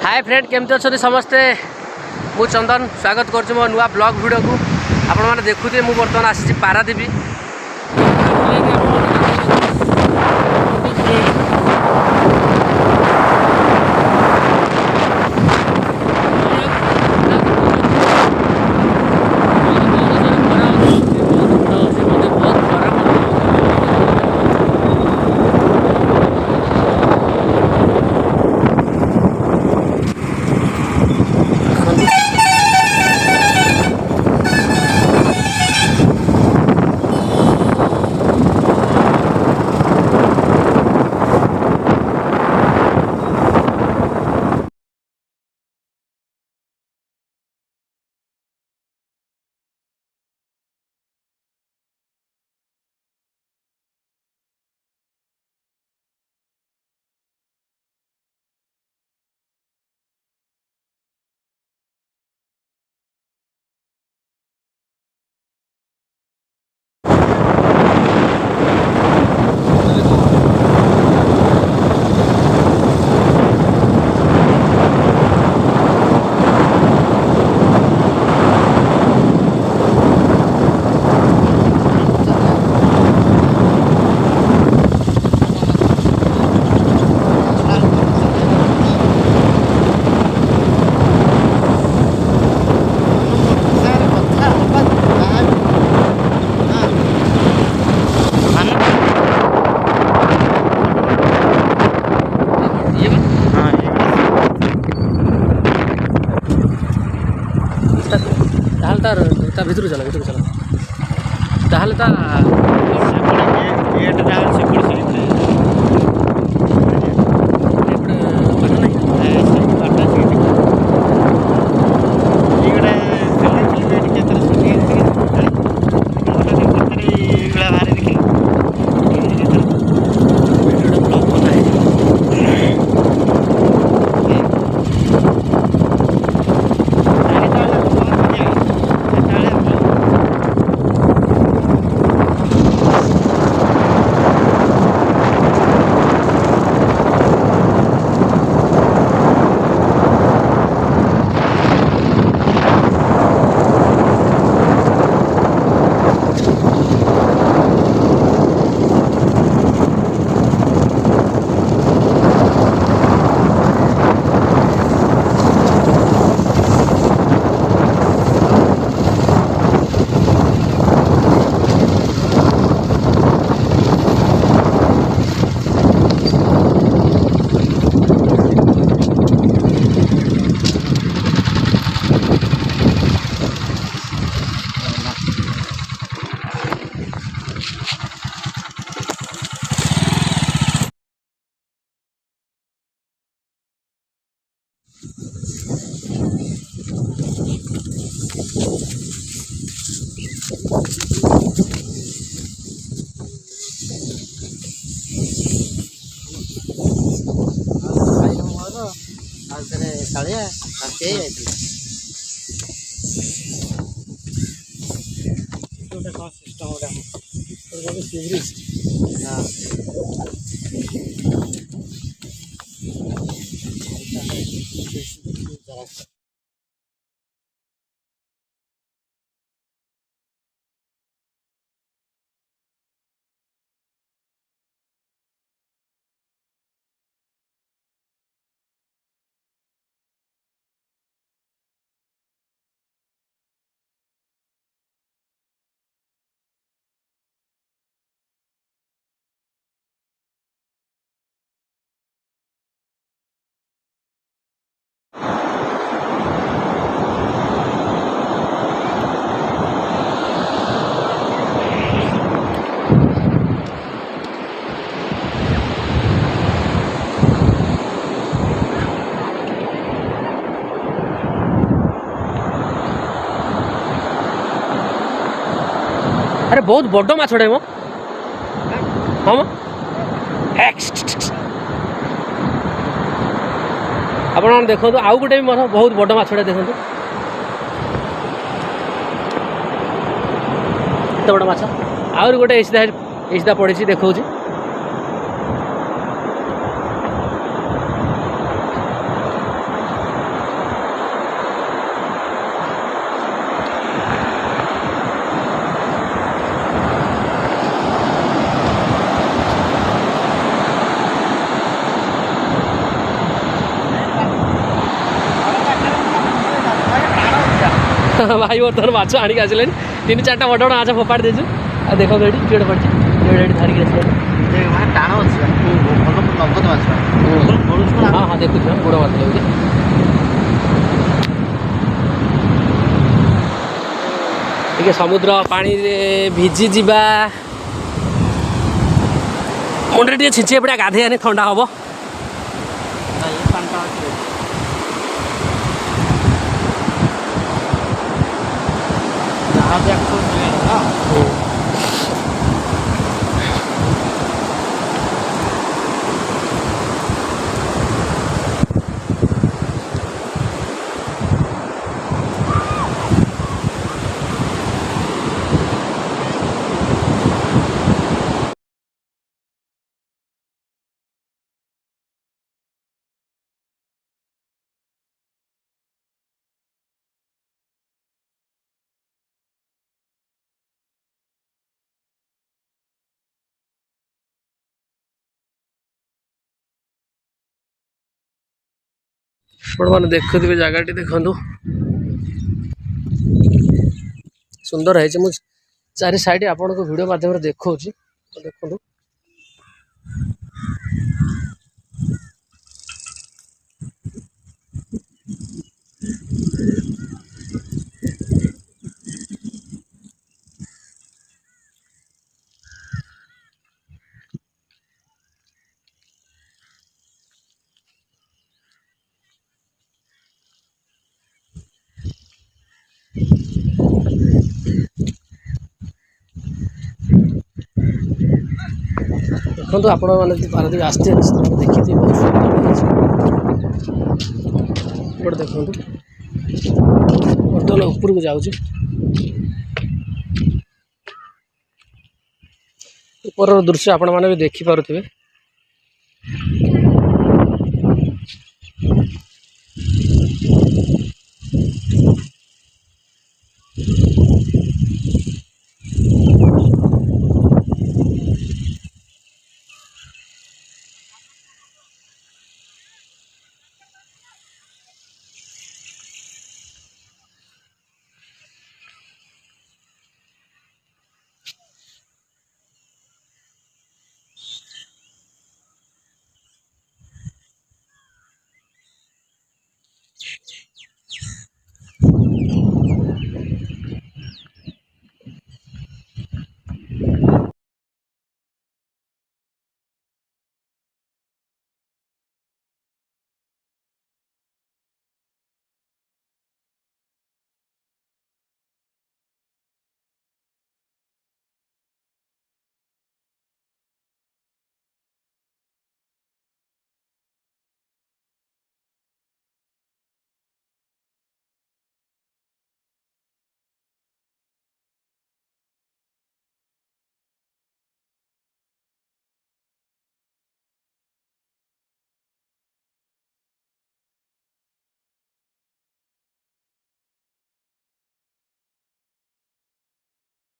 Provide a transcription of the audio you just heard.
hi friend केमती अच्छा समस्ते मु चंदन स्वागत कर मो नुआ ब्लॉग वीडियो को आपण मैंने देखुए मुझे बर्तमान आसी पारादीप भितर चला ताहले ता अरे बहुत बड़ माछटे मो हाँ आप देखो आउ गोटे भी बहुत बड़ माछटे देखो एत बड़ माछ आउरी गोटे ऐसा पड़ी देखा भाई बर्तमान माछ आणिक आसिले 3-4टा बड़ बड़ माछ फोपाड़ी देछु आ देखो एडी किडे पड़छि एडी धरिक आसिले ମାନେ ଟାଣ ଅଛି ଭଲ ନଗଦ ମାଛ हाँ हाँ देखु गोड़ माछ लाଗୁଛି ଟିକେ ସମୁଦ୍ର ପାଣିରେ ଭିଜି ଯିବା ମୁଣ୍ଡରେ ଟିକେ ଛିଞ୍ଚି ଏପଟେ ଗାଧେଇଆନି ଥଣ୍ଡା ହବ ଆପଣମାନେ ଦେଖୁଥିବେ ଜାଗାଟି ଦେଖନ୍ତୁ ସୁନ୍ଦର ହେଇଛି ମୁଁ ଚାରି ସାଇଡ୍ ଆପଣଙ୍କୁ ଭିଡ଼ିଓ ମାଧ୍ୟମରେ ଦେଖଉଛି ଦେଖନ୍ତୁ ଦେଖନ୍ତୁ ଆପଣମାନେ ଯଦି ପାରାଦ୍ୱୀପ ଆସିଥିବେ ନିଶ୍ଚିତ ଦେଖିଥିବେ ବହୁତ ସୁନ୍ଦର ହେଇଛି ଏପଟେ ଦେଖନ୍ତୁ ବର୍ତ୍ତମାନ ଉପରକୁ ଯାଉଛି ଉପରର ଦୃଶ୍ୟ ଆପଣମାନେ ବି ଦେଖିପାରୁଥିବେ